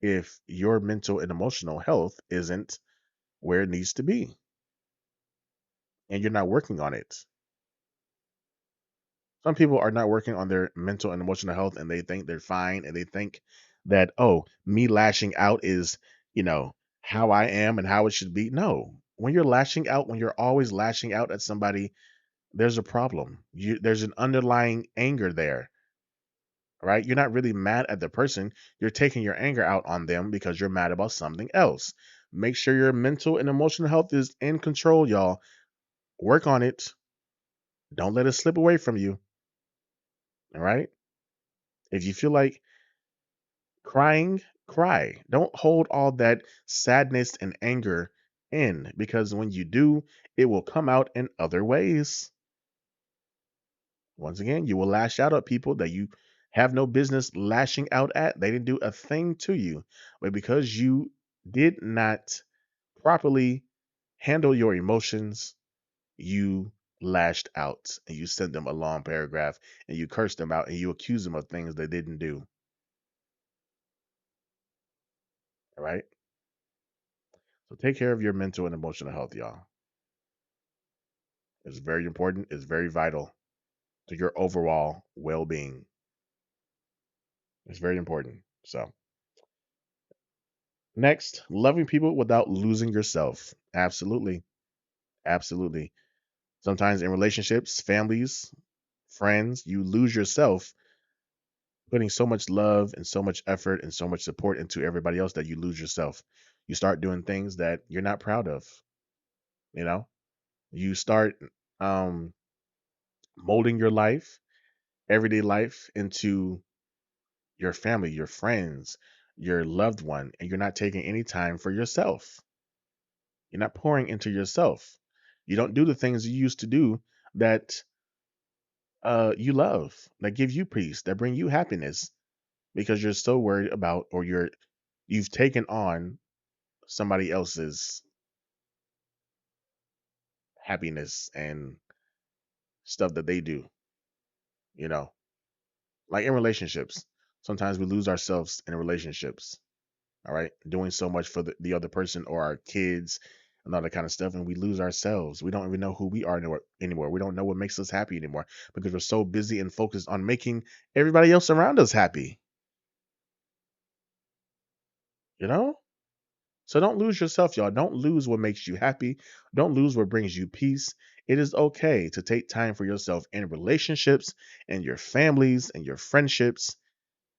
if your mental and emotional health isn't where it needs to be and you're not working on it? Some people are not working on their mental and emotional health and they think they're fine and they think that, oh, me lashing out is, you know, how I am and how it should be. No. When you're lashing out, when you're always lashing out at somebody, there's a problem. There's an underlying anger there, right? You're not really mad at the person. You're taking your anger out on them because you're mad about something else. Make sure your mental and emotional health is in control, y'all. Work on it. Don't let it slip away from you. All right. If you feel like crying, cry. Don't hold all that sadness and anger in because when you do, it will come out in other ways. Once again, you will lash out at people that you have no business lashing out at. They didn't do a thing to you. But because you did not properly handle your emotions, you lashed out and you sent them a long paragraph and you cursed them out and you accused them of things they didn't do. All right. So take care of your mental and emotional health, y'all. It's very important. It's very vital to your overall well being. It's very important. So, next, loving people without losing yourself. Absolutely. Absolutely. Sometimes in relationships, families, friends, you lose yourself putting so much love and so much effort and so much support into everybody else that you lose yourself. You start doing things that you're not proud of, you know? You start um molding your life, everyday life into your family, your friends, your loved one, and you're not taking any time for yourself. You're not pouring into yourself. You don't do the things you used to do that you love, that give you peace, that bring you happiness, because you're so worried about or you've taken on somebody else's happiness and stuff that they do, you know. Like in relationships. Sometimes we lose ourselves in relationships. All right. Doing so much for the other person or our kids and all that kind of stuff. And we lose ourselves. We don't even know who we are anymore. We don't know what makes us happy anymore because we're so busy and focused on making everybody else around us happy, you know? So don't lose yourself, y'all. Don't lose what makes you happy. Don't lose what brings you peace. It is okay to take time for yourself in relationships and your families and your friendships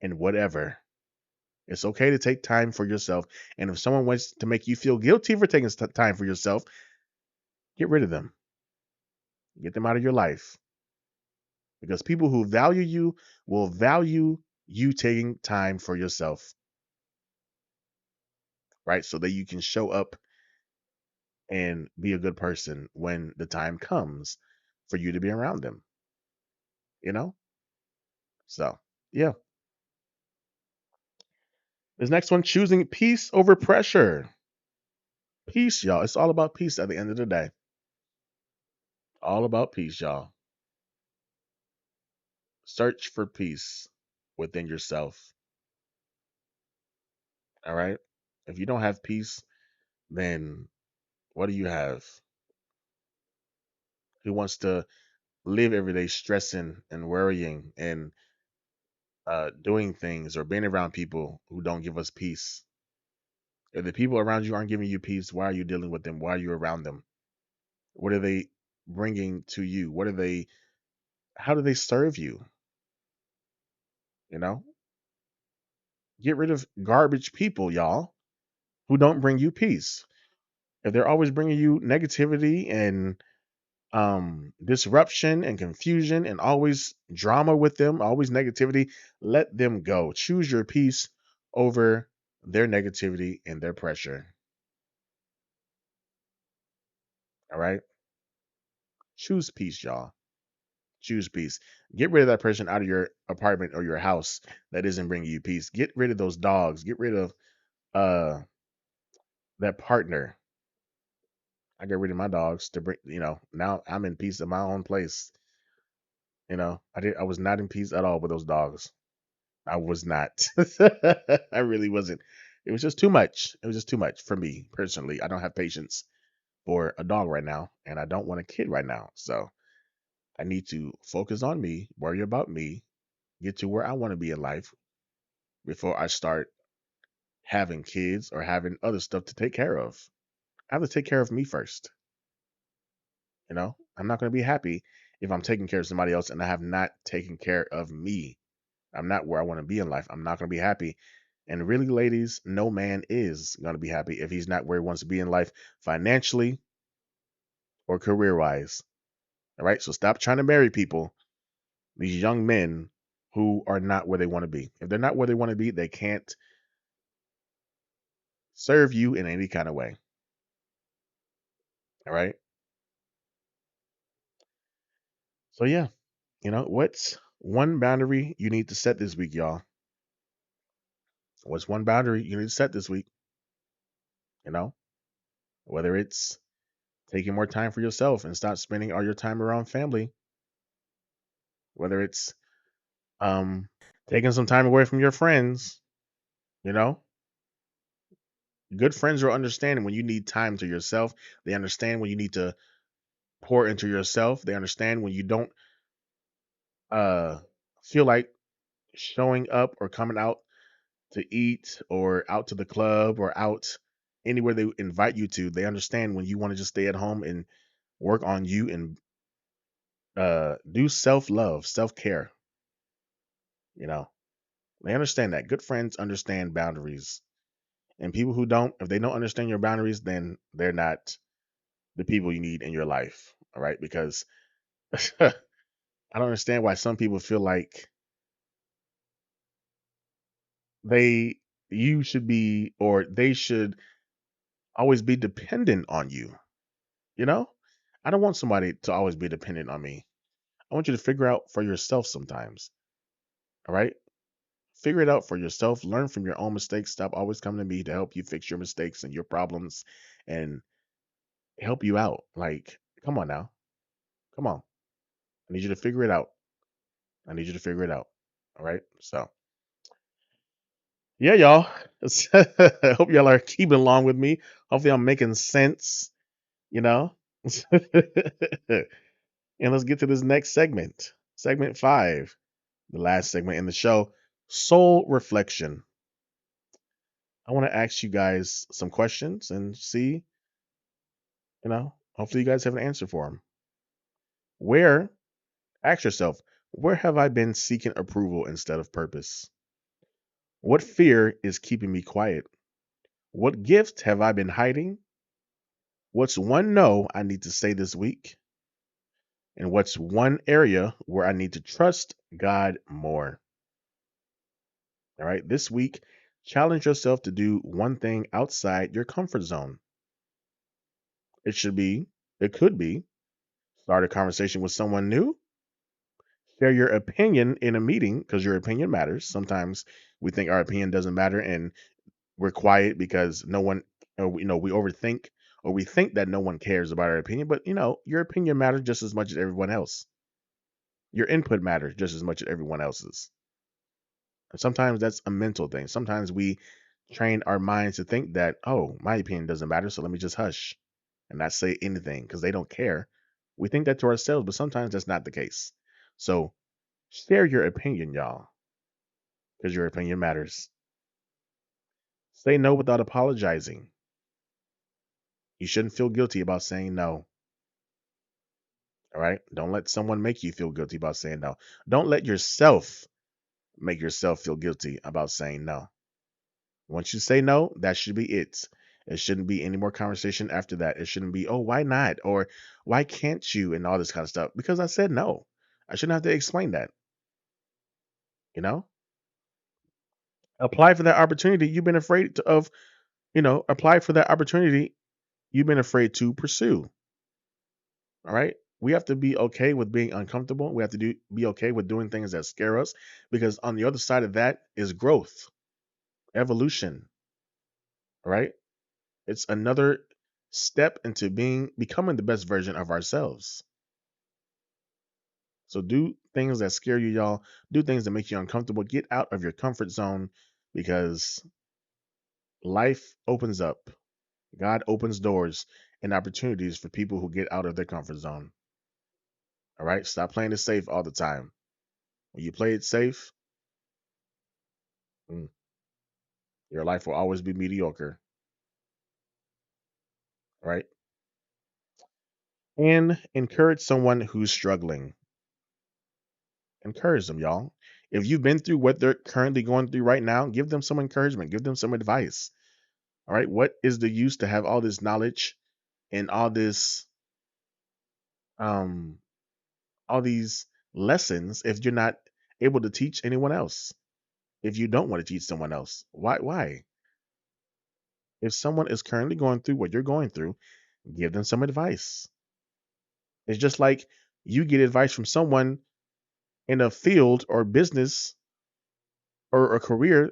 and whatever. It's okay to take time for yourself. And if someone wants to make you feel guilty for taking time for yourself, get rid of them. Get them out of your life. Because people who value you will value you taking time for yourself, right? So that you can show up and be a good person when the time comes for you to be around them, you know? So, yeah. This next one, choosing peace over pressure. Peace, y'all. It's all about peace at the end of the day. All about peace, y'all. Search for peace within yourself. All right. If you don't have peace, then What do you have? Who wants to live every day stressing and worrying and doing things or being around people who don't give us peace? If the people around you aren't giving you peace, why are you dealing with them? Why are you around them? What are they bringing to you? What are they? How do they serve you? You know, get rid of garbage people, y'all, who don't bring you peace. If they're always bringing you negativity and disruption and confusion and always drama with them, always negativity, let them go. Choose your peace over their negativity and their pressure. All right. Choose peace, y'all. Choose peace. Get rid of that person out of your apartment or your house that isn't bringing you peace. Get rid of those dogs. Get rid of uh that partner. I get rid of my dogs to bring, now I'm in peace in my own place. I was not in peace at all with those dogs. I was not. I really wasn't. It was just too much. It was just too much for me personally. I don't have patience for a dog right now, and I don't want a kid right now. So I need to focus on me, worry about me, get to where I want to be in life before I start having kids or having other stuff to take care of. I have to take care of me first. I'm not going to be happy if I'm taking care of somebody else and I have not taken care of me. I'm not where I want to be in life. I'm not going to be happy. And really, ladies, no man is going to be happy if he's not where he wants to be in life financially or career wise. All right. So stop trying to marry people, these young men who are not where they want to be. If they're not where they want to be, they can't serve you in any kind of way. All right. So, yeah, what's one boundary you need to set this week, y'all? What's one boundary you need to set this week? You know, whether it's taking more time for yourself and stop spending all your time around family, whether it's um taking some time away from your friends, you know. Good friends will understand when you need time to yourself. They understand when you need to pour into yourself. They understand when you don't uh feel like showing up or coming out to eat or out to the club or out anywhere they invite you to. They understand when you want to just stay at home and work on you and do self-love, self-care, you know. They understand that. Good friends understand boundaries. And people who don't, if they don't understand your boundaries, then they're not the people you need in your life. All right. Because I don't understand why some people feel like they, you should be, or they should always be dependent on you. You know, I don't want somebody to always be dependent on me. I want you to figure out for yourself sometimes. All right. Figure it out for yourself. Learn from your own mistakes. Stop always coming to me to help you fix your mistakes and your problems and help you out. Like, come on now. Come on. I need you to figure it out. I need you to figure it out. All right. So, yeah, y'all. I hope y'all are keeping along with me. Hopefully, I'm making sense, you know? And let's get to this next segment. Segment five, the last segment in the show, soul reflection. I want to ask you guys some questions and see, hopefully, you guys have an answer for them. Where, ask yourself, where have I been seeking approval instead of purpose? What fear is keeping me quiet? What gift have I been hiding? What's one no I need to say this week? And what's one area where I need to trust God more? All right. This week, challenge yourself to do one thing outside your comfort zone. It should be, it could be, start a conversation with someone new, share your opinion in a meeting because your opinion matters. Sometimes we think our opinion doesn't matter and we're quiet because no one, we overthink or we think that no one cares about our opinion. But, your opinion matters just as much as everyone else. Your input matters just as much as everyone else's. And sometimes that's a mental thing. Sometimes we train our minds to think that, oh, my opinion doesn't matter, so let me just hush. and not say anything because they don't care. We think that to ourselves, but sometimes that's not the case. So share your opinion, y'all, because your opinion matters. Say no without apologizing. You shouldn't feel guilty about saying no. All right. Don't let someone make you feel guilty about saying no. Don't let yourself make yourself feel guilty about saying no. Once you say no, that should be it. It shouldn't be any more conversation after that. It shouldn't be, oh, why not? Or why can't you? And all this kind of stuff. Because I said no. I shouldn't have to explain that. You know? Apply for that opportunity you've been afraid of, apply for that opportunity you've been afraid to pursue. All right. We have to be okay with being uncomfortable. We have to be okay with doing things that scare us because on the other side of that is growth, evolution. All right. It's another step into becoming the best version of ourselves. So do things that scare you, y'all. Do things that make you uncomfortable. Get out of your comfort zone because life opens up. God opens doors and opportunities for people who get out of their comfort zone. All right. Stop playing it safe all the time. When you play it safe, mm, your life will always be mediocre. All right. And encourage someone who's struggling. Encourage them, y'all. If you've been through what they're currently going through right now, give them some encouragement, give them some advice. All right. What is the use to have all this knowledge and um all these lessons if you're not able to teach anyone else? If you don't want to teach someone else, why? If someone is currently going through what you're going through, give them some advice. It's just like you get advice from someone in a field or business or a career,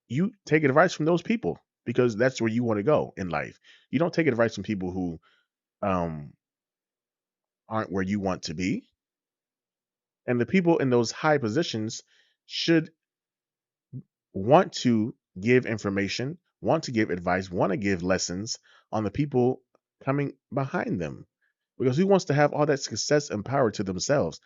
you take advice from those people because that's where you want to go in life. You don't take advice from people who um, aren't where you want to be. And the people in those high positions should want to give information, want to give advice, want to give lessons on the people coming behind them. Because who wants to have all that success and power to themselves?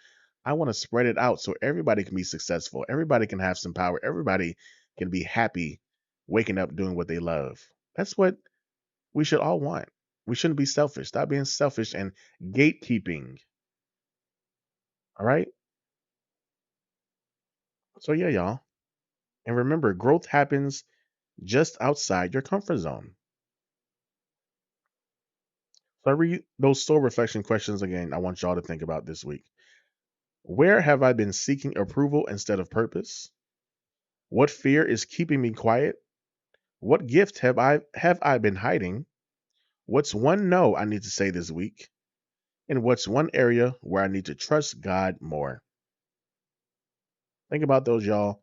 I want to spread it out so everybody can be successful. Everybody can have some power. Everybody can be happy waking up doing what they love. That's what we should all want. We shouldn't be selfish. Stop being selfish and gatekeeping. All right. So, yeah, y'all. And remember, growth happens just outside your comfort zone. So, I read those soul reflection questions again. I want y'all to think about this week. Where have I been seeking approval instead of purpose? What fear is keeping me quiet? What gift have I been hiding? What's one no I need to say this week? And what's one area where I need to trust God more? Think about those, y'all,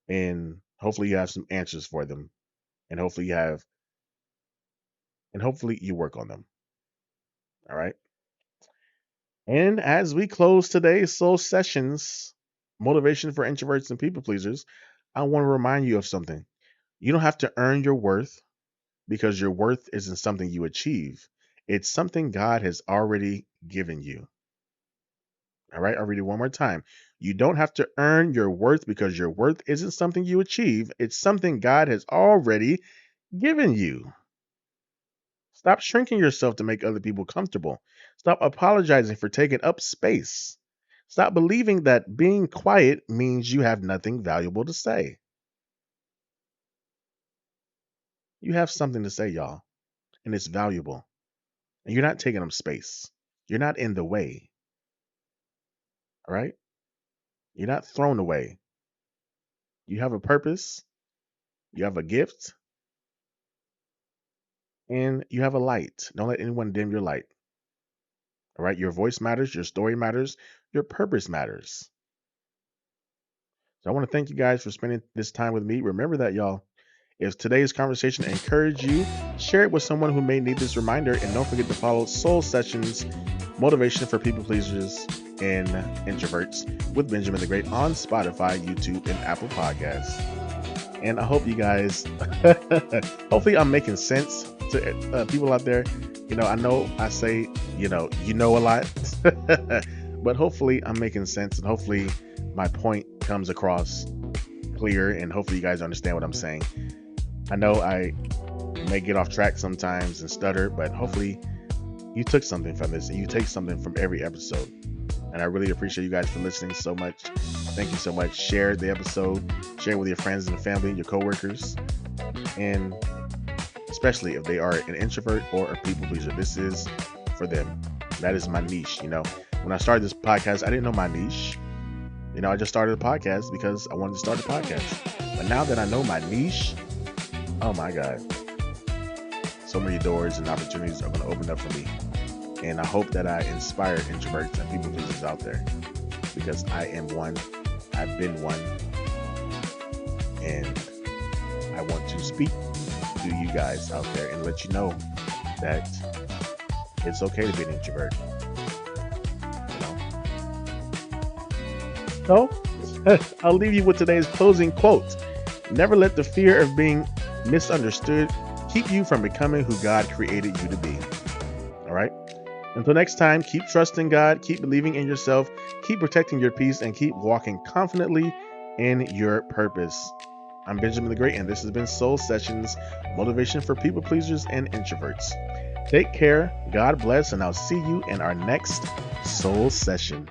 and hopefully you have some answers for them. And hopefully you work on them. All right. And as we close today's soul sessions, motivation for introverts and people pleasers, I want to remind you of something. You don't have to earn your worth because your worth isn't something you achieve. It's something God has already given you. All right, I'll read it one more time. You don't have to earn your worth because your worth isn't something you achieve. It's something God has already given you. Stop shrinking yourself to make other people comfortable. Stop apologizing for taking up space. Stop believing that being quiet means you have nothing valuable to say. You have something to say, y'all, and it's valuable. And you're not taking up space. You're not in the way. All right? You're not thrown away. You have a purpose, you have a gift, and you have a light. Don't let anyone dim your light. All right? Your voice matters, your story matters, your purpose matters. So I want to thank you guys for spending this time with me. Remember that, y'all. If today's conversation encouraged you, share it with someone who may need this reminder. And don't forget to follow Soul Sessions, Motivation for People Pleasers and Introverts with Benjamin the Great on Spotify, YouTube, and Apple Podcasts. And I hope you guys, hopefully I'm making sense to people out there. I know I say, you know a lot, but hopefully I'm making sense and hopefully my point comes across clear and hopefully you guys understand what I'm saying. I know I may get off track sometimes and stutter, but hopefully you took something from this and you take something from every episode. And I really appreciate you guys for listening so much. Thank you so much. Share the episode, share with your friends and family, your coworkers, and especially if they are an introvert or a people pleaser. This is for them. That is my niche. When I started this podcast, I didn't know my niche. I just started a podcast because I wanted to start a podcast. But now that I know my niche, oh my God, so many doors and opportunities are going to open up for me. And I hope that I inspire introverts and people pleasers out there, because I am one. I've been one. And I want to speak to you guys out there and let you know that it's okay to be an introvert. So I'll leave you with today's closing quote. Never let the fear of being misunderstood keep you from becoming who God created you to be. All right. Until next time, keep trusting God, keep believing in yourself, keep protecting your peace, and keep walking confidently in your purpose. I'm Benjamin the Great, and this has been Soul Sessions, motivation for people pleasers and introverts. Take care, God bless, and I'll see you in our next Soul Session.